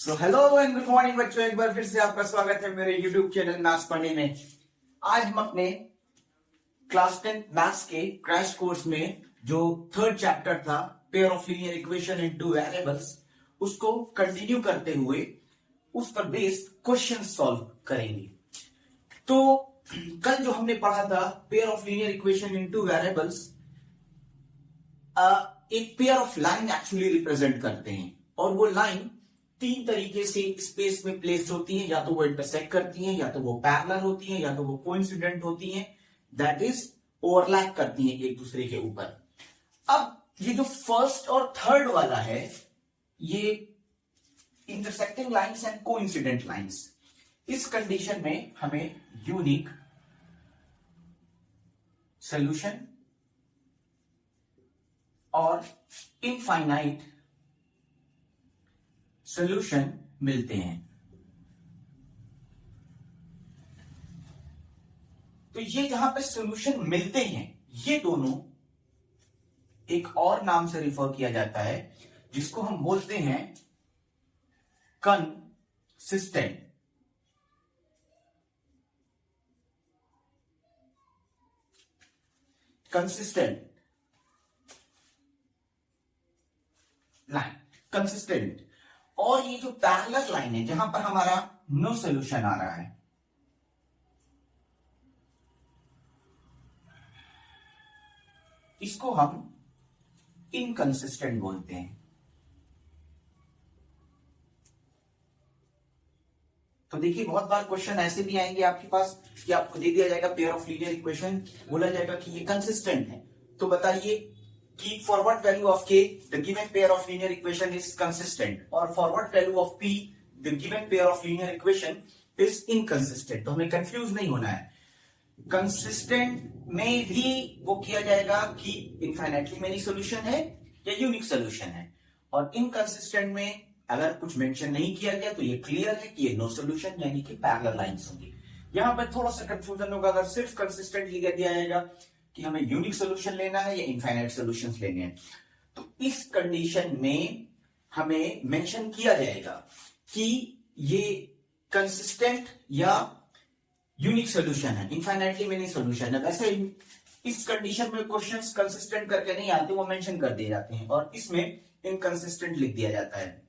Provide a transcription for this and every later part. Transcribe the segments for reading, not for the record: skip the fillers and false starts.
So hello and good morning बच्चों, एक बार फिर से आपका स्वागत है मेरे YouTube चैनल मैथ्स पढ़ने में। आज हम अपने क्लास 10 मैथ्स के क्रैश कोर्स में जो थर्ड चैप्टर था pair of linear equation in two variables, उसको कंटिन्यू करते हुए उस पर बेस्ड क्वेश्चन सॉल्व करेंगे। तो कल जो हमने पढ़ा था pair of linear equation in two variables, एक pair of line actually represent करते हैं और वो लाइन तीन तरीके से स्पेस में प्लेस होती हैं, या तो वो इंटरसेक्ट करती हैं, या तो वो पैरेलल होती हैं, या तो वो कोइंसिडेंट होती हैं, दैट इज ओवरलैप करती हैं एक दूसरे के ऊपर। अब ये जो फर्स्ट और थर्ड वाला है, ये intersecting lines and coincident lines, इस कंडीशन में हमें यूनिक सॉल्यूशन और इनफाइनाइट सॉल्यूशन मिलते हैं। तो ये जहां पे सॉल्यूशन मिलते हैं, ये दोनों एक और नाम से रिफर किया जाता है जिसको हम बोलते हैं कंसिस्टेंट। Consistent line, consistent. और ये जो पैरेलल लाइन है जहां पर हमारा नो सॉल्यूशन आ रहा है, इसको हम इनकंसिस्टेंट बोलते हैं। तो देखिए, बहुत बार क्वेश्चन ऐसे भी आएंगे आपके पास कि आपको दे दिया जाएगा पेयर ऑफ लीनियर इक्वेशन, बोला जाएगा कि ये कंसिस्टेंट है, तो बताइए कि for what value of k the given pair of linear equation is consistent, और for what value of p the given pair of linear equation is inconsistent। तो हमें कंफ्यूज नहीं होना है। कंसिस्टेंट में भी वो किया जाएगा कि इनफाइनाइटली मेनी सॉल्यूशन है या यूनिक सॉल्यूशन है, और इनकंसिस्टेंट में अगर कुछ मेंशन नहीं किया गया तो ये क्लियर है कि ये नो सॉल्यूशन यानी कि पैरेलल लाइंस होंगी। यहां पर थोड़ा सा कंफ्यूजन होगा अगर सिर्फ कंसिस्टेंट लिख दिया जाएगा कि हमें यूनिक सॉल्यूशन लेना है या इनफाइनाइट सॉल्यूशंस लेने हैं। तो इस कंडीशन में हमें मेंशन किया जाएगा कि ये कंसिस्टेंट या यूनिक सॉल्यूशन है, इनफाइनाइटली मेनी सॉल्यूशन है। वैसे इस कंडीशन में क्वेश्चंस कंसिस्टेंट करके नहीं आते, वो मेंशन कर दिए जाते हैं और इसमें इनकंसिस्टेंट लिख दिया जाता है।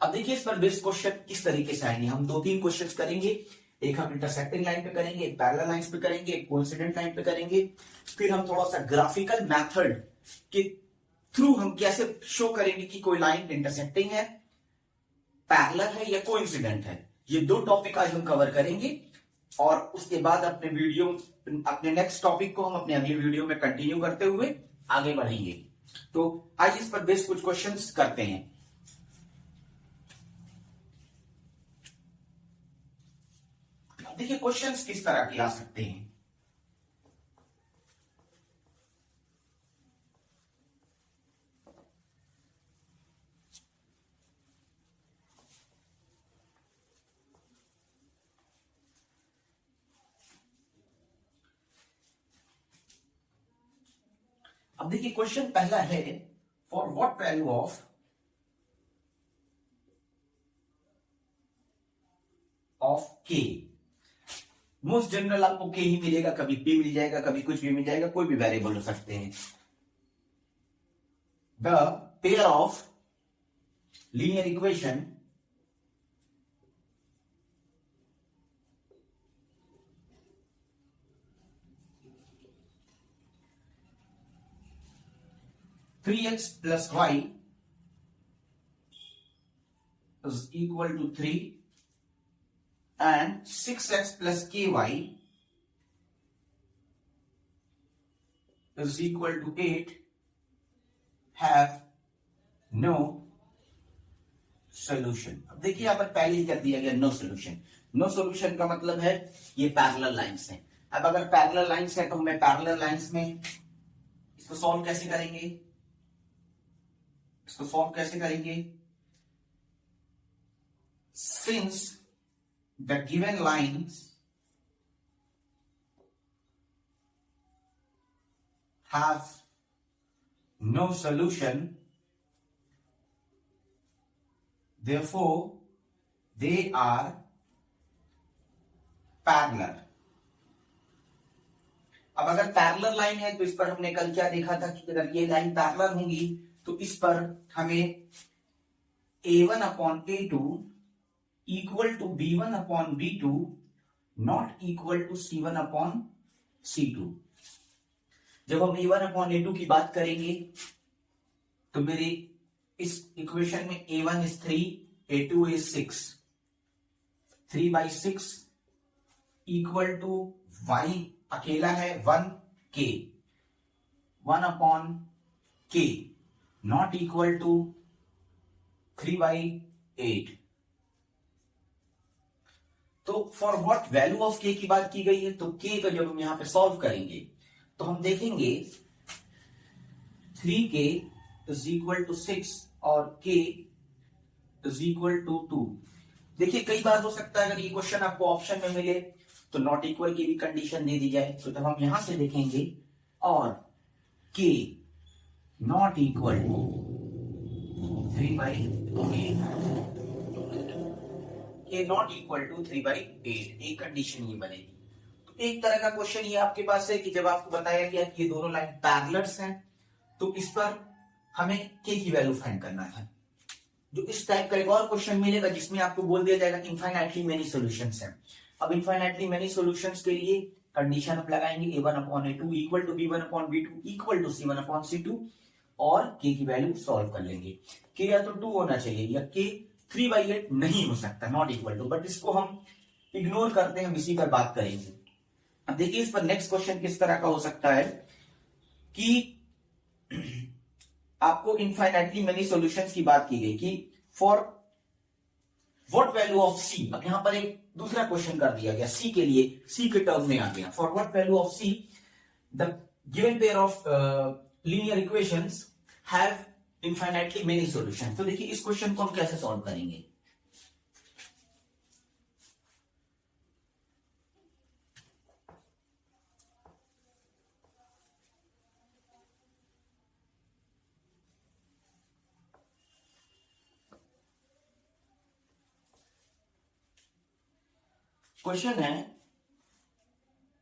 अब देखिए इस पर बेस्ड क्वेश्चन किस तरीके से आएंगे। हम दो तीन क्वेश्चंस करेंगे, एक हम इंटरसेक्टिंग लाइन पे करेंगे, एक पैरेलल लाइंस पे करेंगे, एक कोइंसिडेंट लाइन पे करेंगे। फिर हम थोड़ा सा ग्राफिकल मेथड के थ्रू हम कैसे शो करेंगे कि कोई लाइन इंटरसेक्टिंग है, पैरेलल है या कोइंसिडेंट है। ये दो टॉपिक आज हम कवर करेंगे और उसके बाद अपने नेक्स्ट टॉपिक को हम अपने अगले वीडियो में कंटिन्यू करते हुए आगे बढ़ेंगे। तो आज इस पर बेस्ड कुछ क्वेश्चंस करते हैं। देखिए क्वेश्चंस किस तरह के आ सकते हैं। अब देखिए क्वेश्चन पहला है, फॉर व्हाट वैल्यू ऑफ के। मोस्ट जनरल आपको के ही मिलेगा, कभी पी मिल जाएगा, कभी कुछ भी मिल जाएगा, कोई भी वेरिएबल हो सकते हैं। The pair of linear equation three x plus y is equal to 3 and 6x plus ky is equal to 8 have no solution। अब देखिए यहां पर पहले ही कर दिया गया नो सॉल्यूशन। नो सॉल्यूशन का मतलब है ये पैरेलल लाइंस हैं। अब अगर पैरेलल लाइंस है तो हमें पैरेलल लाइंस में इसको सॉल्व कैसे करेंगे, since the given lines have no solution, therefore they are parallel. अब अगर पैरेलल लाइन है तो इस पर हमने कल क्या देखा था कि अगर ये लाइन पैरेलल होंगी तो इस पर हमें a1 upon a2 equal to b1 upon b2 not equal to c1 upon c2। जब हम a1 अपॉन a2 की बात करेंगे तो मेरे इस इक्वेशन में a1 is 3, a2 is 6, 3/6 equal to y अकेला है 1k, 1 upon k not equal to 3/8। तो for what value of k की बात की गई है, तो k का जब हम यहां पे सॉल्व करेंगे तो हम देखेंगे 3k इज इक्वल टू 6 और k इज इक्वल टू 2। देखिए कई बार हो सकता है अगर ये क्वेश्चन आपको ऑप्शन में मिले तो नॉट इक्वल की भी कंडीशन दे दी जाए, तो जब हम यहां से देखेंगे और k not equal to 3/8, k not equal to 3/8, एक कंडीशन ये बनेगी। तो एक तरह का क्वेश्चन ये आपके पास है कि जब आपको बताया गया कि ये दोनों लाइन पैरेलल्स हैं तो इस पर हमें k की वैल्यू फाइंड करना है। जो इस टाइप का एक और क्वेश्चन मिलेगा जिसमें आपको बोल दिया जाएगा कि इनफाइनाइटली मेनी सॉल्यूशंस हैं। अब इनफाइनाइटली मेनी सॉल्यूशंस के लिए कंडीशन आप लगाएंगे a1 upon a2 equal to b1 upon b2 equal to c1 upon c2 और k की वैल्यू सॉल्व कर लेंगे। k या तो 2 होना चाहिए या k 3/8 नहीं हो सकता, नॉट इक्वल टू, बट इसको हम इग्नोर करते हैं, हम इसी पर बात करेंगे। अब देखिए इस पर नेक्स्ट क्वेश्चन किस तरह का हो सकता है कि आपको इनफाइनाइटली मेनी सॉल्यूशंस की बात की गई कि for what value of c। अब यहां पर एक दूसरा क्वेश्चन कर दिया गया c के लिए, c के टर्म में आ गया for what value of c the given pair of linear equations have infinitely many solutions. तो देखिए इस क्वेश्चन को हम कैसे सॉल्व करेंगे। क्वेश्चन है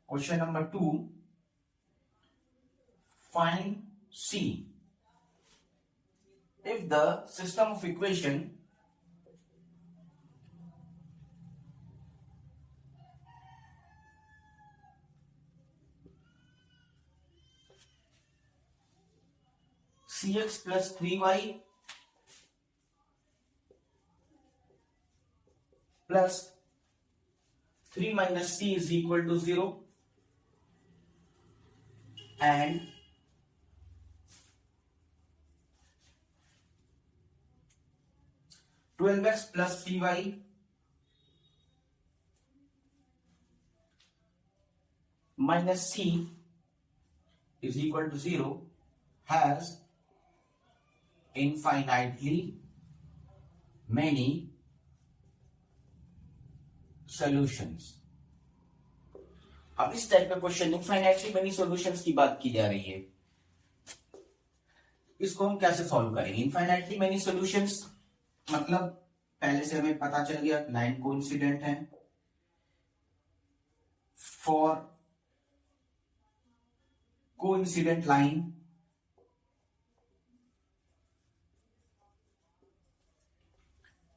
question number 2, find c if the system of equation cx plus 3y plus 3 minus c is equal to 0 and twelve x plus 3y minus c is equal to 0 has infinitely many solutions। अब इस type का question infinitely many solutions की बात की जा रही है, इसको हम कैसे सॉल्व करेंगे। इनफाइनाइटली मेनी सॉल्यूशंस मतलब पहले से हमें पता चल गया लाइन कोइंसिडेंट है। For coincident line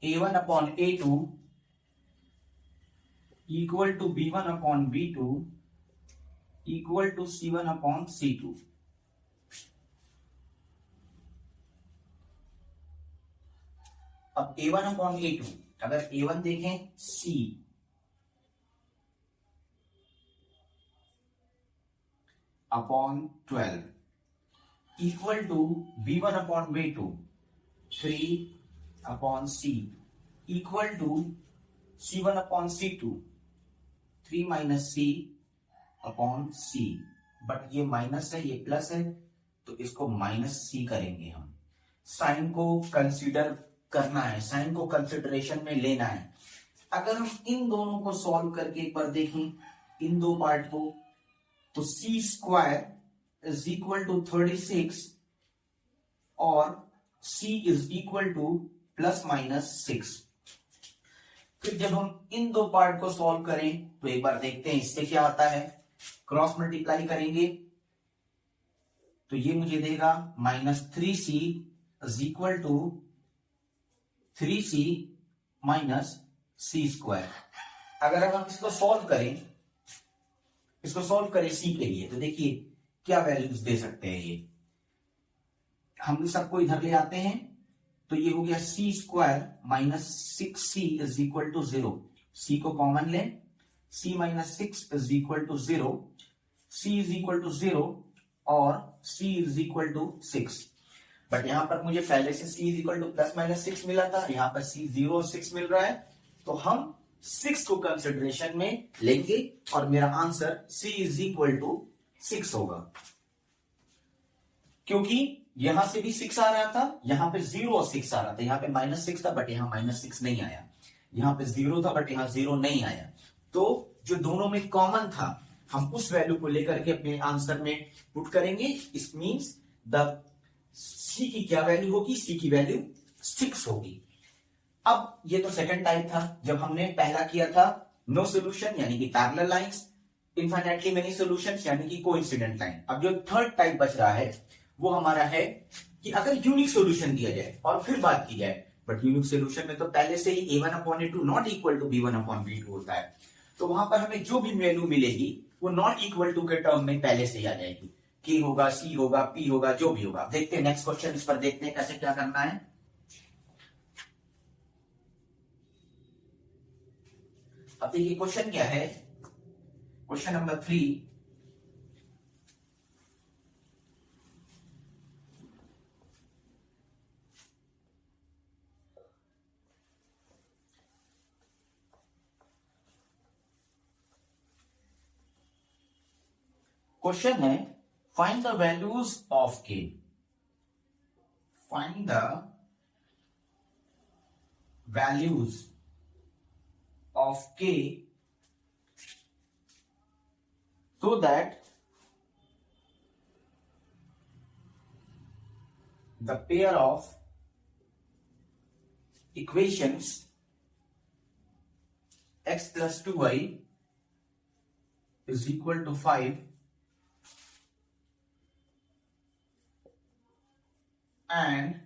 a1 upon a2 equal to b1 upon b2 equal to c1 upon c2। अब a1 अपॉन a2, अगर a1 देखें c upon 12 equal to b1 upon b2 3 upon c equal to c1 upon c2 3 minus c upon c। But ये minus है ये plus है तो इसको minus c करेंगे हम। साइन को कंसीडर करना है, साइन को कंसिडरेशन में लेना है। अगर हम इन दोनों को सॉल्व करके एक बार देखें इन दो पार्ट को तो c square is equal to 36 और c is equal to plus minus 6। फिर जब हम इन दो पार्ट को सॉल्व करें तो एक बार देखते हैं इससे क्या आता है। क्रॉस मल्टीप्लाई करेंगे तो ये मुझे देगा -3c is equal to 3c minus c square. अगर हम इसको सॉल्व करें सी के लिए तो देखिए क्या वैल्यूज दे सकते हैं। ये हम सबको इधर ले आते हैं तो ये हो गया C square minus 6c is equal to 0। C को कॉमन लें, c माइनस 6 is equal to 0, c is equal to 0 और c is equal to 6। But यहां पर मुझे पहले से c is equal to plus minus 6 मिला था, यहां पर c 0 और 6 मिल रहा है तो हम 6 को कंसिडरेशन में लेंगे और मेरा answer c is equal to 6 होगा। क्योंकि यहां से भी 6 आ रहा था, यहां पे 0 और 6 आ रहा था, यहां पे -6 था बट यहां -6 नहीं आया, यहां पे 0 था बट यहां 0 नहीं आया। तो जो दोनों में कॉमन था हम उस वैल्यू को लेकर के अपने आंसर में पुट करेंगे। इट मींस द सी की क्या वैल्यू होगी, सी की वैल्यू 6 होगी। अब ये तो सेकंड टाइप था। जब हमने पहला किया था नो सॉल्यूशन यानी कि parallel lines, infinitely many solutions यानी कि कोइंसिडेंट लाइन। अब जो थर्ड टाइप बच रहा है वो हमारा है कि अगर यूनिक सॉल्यूशन दिया जाए और फिर बात की जाए। बट यूनिक सॉल्यूशन में तो पहले से ही a1/a2 not equal to b1/b2 होता है, तो वहां पर हमें जो भी वैल्यू मिलेगी वो नॉट इक्वल टू के टर्म में पहले से ही आ जाएगी। k होगा, c होगा, p होगा, जो भी होगा। देखते हैं नेक्स्ट क्वेश्चन, इस पर देखते हैं कैसे क्या करना है। अब देखिए क्वेश्चन क्या है, क्वेश्चन नंबर 3। क्वेश्चन है find the values of k। Find the values of k so that the pair of equations x plus 2y is equal to 5 and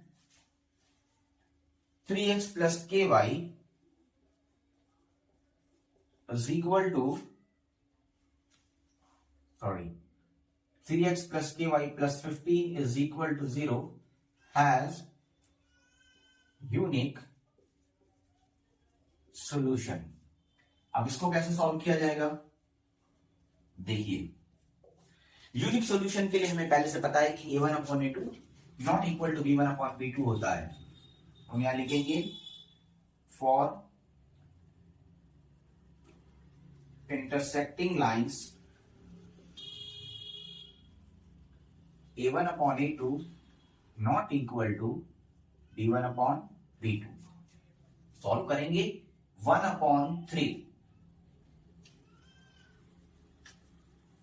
3x plus ky is equal to 3x plus ky plus 15 is equal to 0 has unique solution। अब इसको कैसे solve किया जाएगा, देखिए unique solution के लिए हमें पहले से पता है कि a1/a2 not equal to b1/b2 होता है। हम यहां लिखेंगे for intersecting lines a1/a2 not equal to b1/b2। Solve करेंगे 1/3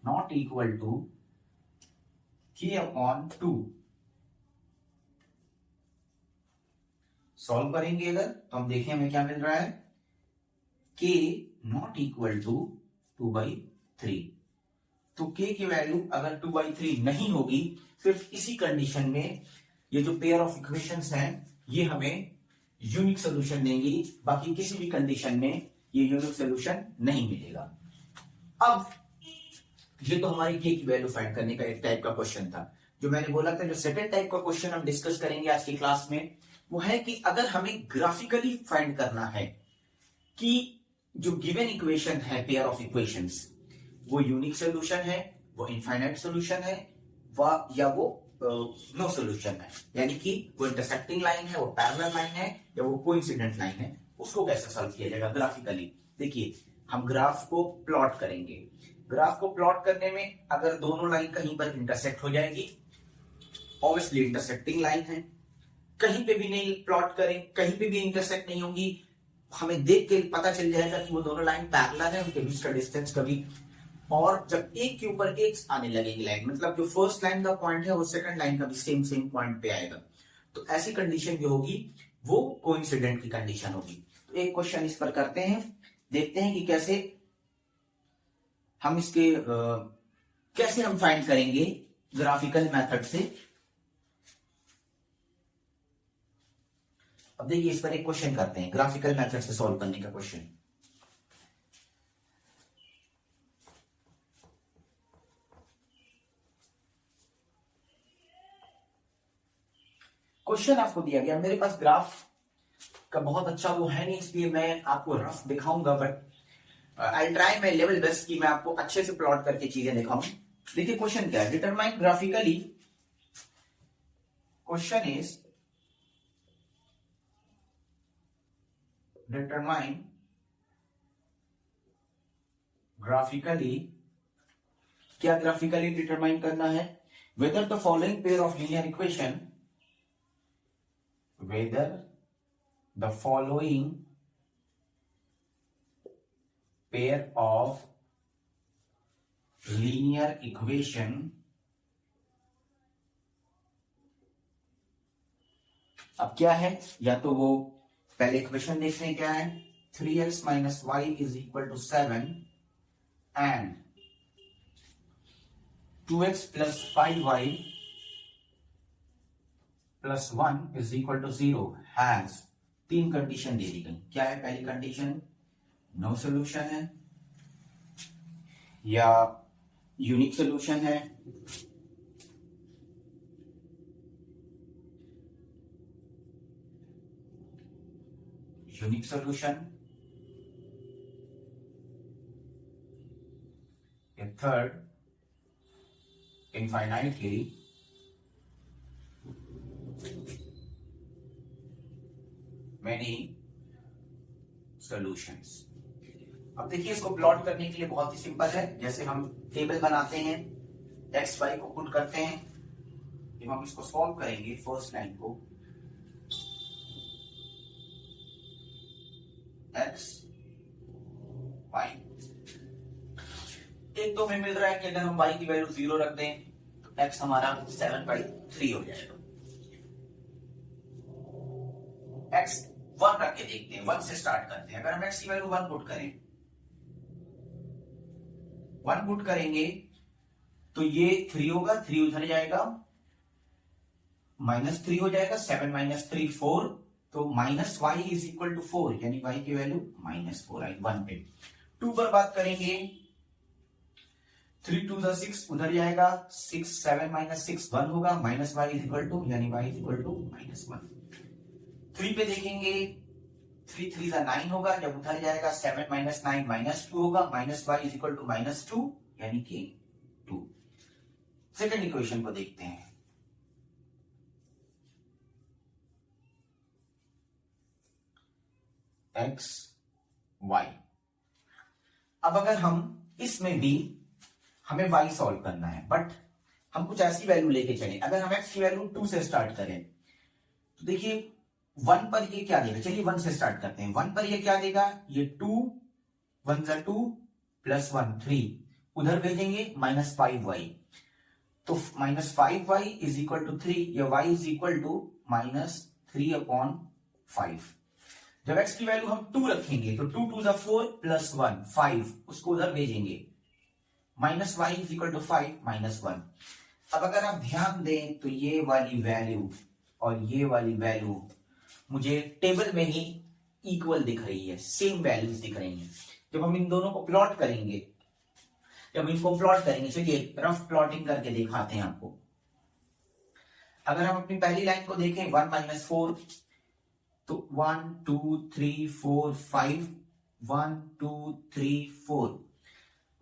not equal to k/2। Solve करेंगे अगर तो हम देखें हमें क्या मिल रहा है, k नॉट इक्वल टू 2/3। तो k की वैल्यू अगर 2/3 नहीं होगी, सिर्फ इसी कंडीशन में ये जो पेयर ऑफ इक्वेशंस हैं ये हमें यूनिक सॉल्यूशन देंगी, बाकी किसी भी कंडीशन में ये यूनिक सॉल्यूशन नहीं मिलेगा। अब ये तो हमारी k की वैल्यू फाइंड करने का एक टाइप का क्वेश्चन था। जो मैंने बोला था जो सेकंड टाइप का क्वेश्चन हम डिस्कस करेंगे आज की क्लास में वो है कि अगर हमें ग्राफिकली फाइंड करना है कि जो गिवन इक्वेशन है पेयर ऑफ इक्वेशंस वो यूनिक सॉल्यूशन है, वो इनफाइनाइट सॉल्यूशन है या वो नो सॉल्यूशन है, यानी कि वो इंटरसेक्टिंग लाइन है, वो पैरेलल लाइन है या वो कोइंसिडेंट लाइन है, उसको कैसे सॉल्व किया जाएगा ग्राफिकली। देखिए हम ग्राफ को प्लॉट करेंगे। ग्राफ को प्लॉट करने में अगर दोनों लाइन कहीं पर इंटरसेक्ट हो जाएगी, ऑब्वियसली इंटरसेक्टिंग लाइन है, कहीं पे भी नहीं प्लॉट करें, कहीं पे भी इंटरसेक्ट नहीं होगी, हमें देख के पता चल जाएगा कि वो दोनों लाइन पैरेलल है, उनके बीच का डिस्टेंस कभी, और जब एक के ऊपर एक आने लगेगी लाइन, मतलब जो फर्स्ट लाइन का पॉइंट है वो सेकंड लाइन का भी सेम पॉइंट पे आएगा, तो ऐसी कंडीशन जो होगी वो कोइंसिडेंट की कंडीशन होगी। एक क्वेश्चन इस पर करते हैं, देखते हैं कि कैसे हम इसके कैसे हम फाइंड करेंगे ग्राफिकल मेथड से। अब देखिए इस पर एक क्वेश्चन करते हैं ग्राफिकल मेथड से सॉल्व करने का क्वेश्चन। क्वेश्चन आपको दिया गया, मेरे पास ग्राफ का बहुत अच्छा वो है नहीं, इसलिए मैं आपको रफ दिखाऊंगा, but I try my level best कि मैं आपको अच्छे से प्लॉट करके चीजें दिखाऊं। देखिए क्वेश्चन क्या है, determine graphically, question is determine graphically, क्या ग्राफिकली डिटरमाइन करना है, whether the following pair of linear equation, whether the following pair of linear equation अब क्या है, या तो वो पहले इक्वेशन देखते हैं क्या है, 3x minus y is equal to 7 and 2x plus 5y plus 1 is equal to 0 has, तीन कंडीशन दे दी गई। क्या है पहली कंडीशन, नो सोल्यूशन है, या यूनिक सोल्यूशन है, यूनिक सोल्यूशन, या थर्ड इनफाइनाइटली many solutions। अब देखिए इसको प्लॉट करने के लिए बहुत ही सिंपल है, जैसे हम टेबल बनाते हैं, एक्स वाई को पुट करते हैं, जब हम इसको सॉल्व करेंगे फर्स्ट लाइन को, एक्स वाई, एक तो हमें मिल रहा है कि अगर हम वाई की वैल्यू 0 रख दें तो एक्स हमारा 7/3 हो जाएगा। एक्स 1 रख के देखते हैं, 1 से स्टार्ट करते हैं, अगर हम एक्स की वैल्यू 1 पुट करें, 1 पुट करेंगे तो ये 3 होगा, 3 उधर जाएगा, -3 हो जाएगा, 7 माइनस 3 4, तो minus y is equal to 4, यानी वाई की वैल्यू -4 आई 1 पे। 2 पर बात करेंगे, 3 2 6 उधर जाएगा, 6 7 माइनस 6 1 होगा, minus y is equal to, यानी वाई इज इक्वल टू -1। 3 पे देखेंगे, 3 3 9 होगा, जब उधर जाएगा 7 माइनस 9 -2 होगा, minus y is equal to -2, यानी कि 2। सेकंड इक्वेशन को देखते हैं, एक्स वाई। अब अगर हम इसमें भी हमें वाई सॉल्व करना है, बट हम कुछ ऐसी वैल्यू लेके चले, अगर हम एक्स की वैल्यू 2 से स्टार्ट करें तो देखिए 1 पर ये क्या देगा, चलिए 1 से स्टार्ट करते हैं। 1 पर ये क्या देगा, ये 2 1 + 2 प्लस 1 3, उधर भेजेंगे -5y, तो -5y इज इक्वल टू 3, या y इज इक्वल टू -3/5। जब x की वैल्यू हम 2 रखेंगे तो 2 2 4 प्लस 1 5, उसको उधर भेजेंगे, -y इज इक्वल टू 5 -1। अब अगर आप ध्यान दें तो ये वाली वैल्यू और ये वाली वैल्यू मुझे टेबल में ही इक्वल दिख रही है, सेम वैल्यूज दिख रही हैं। जब हम इन दोनों को प्लॉट करेंगे, जब इनको प्लॉट करेंगे, चलिए रफ प्लॉटिंग करके दिखाते हैं आपको। अगर हम अपनी पहली लाइन को देखें 1 - 4, तो 1 2 3 4 5, 1 2 3 4,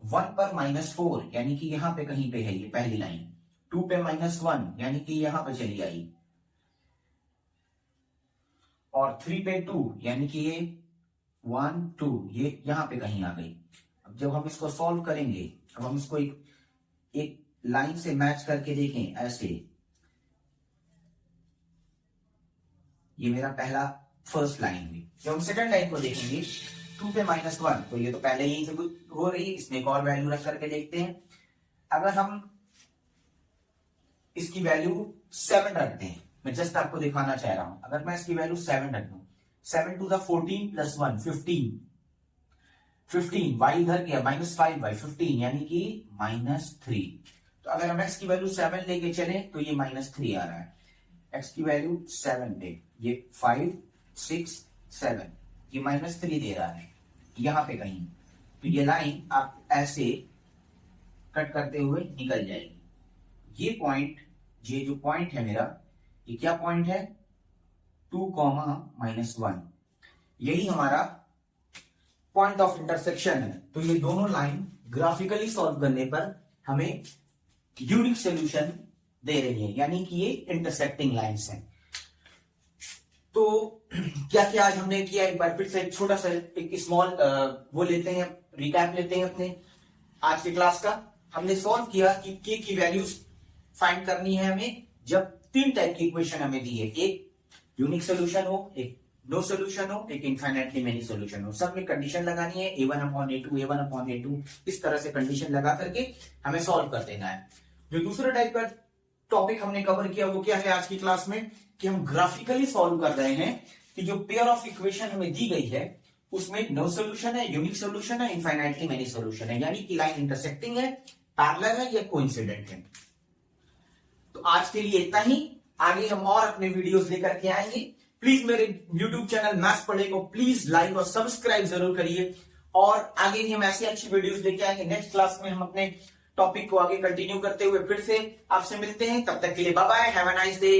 1 पर -4 यानी कि यहां पे कहीं पे है ये पहली लाइन, 2 पे -1 यानी कि यहां पे चली आई, और 3 पे 2 यानी कि ये 1 2 ये यहां पे कहीं आ गई। अब जब हम इसको सॉल्व करेंगे, अब हम इसको एक लाइन से मैच करके देखें, ऐसे ये मेरा पहला फर्स्ट लाइन हुई। जब हम सेकंड लाइन को देखेंगे 2 पे -1, तो ये तो पहले ही से हो रही है, इसमें एक और वैल्यू रख करके देखते हैं। अगर हम इसकी वैल्यू 7 रखते हैं, मैं जस्ट आपको दिखाना चाह रहा हूं, अगर मैं इसकी वैल्यू 7 रख दूं 7 टू द 14 प्लस 1 15, 15 वाई इधर गया -5/15 यानी कि -3। तो अगर हम x की वैल्यू 7 लेके चले तो ये -3 आ रहा है। x की वैल्यू 7 ले, ये 5 6 7, ये -3 दे रहा है यहां पे कहीं। तो ये लाइन आप ऐसे कट करते हुए निकल जाएगी। ये पॉइंट, ये जो पॉइंट है मेरा, ये क्या पॉइंट है 2, -1, यही हमारा पॉइंट ऑफ इंटरसेक्शन है। तो ये दोनों लाइन ग्राफिकली सॉल्व करने पर हमें यूनिक सॉल्यूशन दे रही है, यानी कि ये इंटरसेक्टिंग लाइंस हैं। तो क्या क्या आज हमने किया, एक बार फिर से एक छोटा सा एक स्मॉल वो लेते हैं, रिकैप लेते हैं अपने आज के क्लास का। हमने सॉल्व किया कि के की वैल्यूज फाइंड करनी है हमें जब 3 टाइप की इक्वेशन हमें दी है, एक यूनिक सोल्यूशन हो, एक नो सोल्यूशन हो, एक इनफाइनाइटली मेनी सोल्यूशन हो। सब में कंडीशन लगानी है, a1/a2 a1/a2, इस तरह से कंडीशन लगा करके हमें सॉल्व कर देना है। जो दूसरा टाइप का टॉपिक हमने कवर किया वो क्या है आज की क्लास में, कि हम ग्राफिकली सॉल्व कर रहे हैं कि जो पेयर ऑफ इक्वेशन हमें दी गई है उसमें नो सोल्यूशन है, यूनिक सोल्यूशन है, इनफाइनाइटली मेनी सोल्यूशन है, यानी कि लाइन इंटरसेक्टिंग है, पैरेलल है या कोइंसिडेंट है। तो आज के लिए इतना ही, आगे हम और अपने वीडियोस लेकर के आएंगे। प्लीज मेरे YouTube चैनल मैथ्स पढ़े को प्लीज लाइक और सब्सक्राइब जरूर करिए, और आगे भी हम ऐसी अच्छी वीडियोस लेके आएंगे। नेक्स्ट क्लास में हम अपने टॉपिक को आगे कंटिन्यू करते हुए फिर से आपसे मिलते हैं। तब तक के लिए bye bye, have a nice day.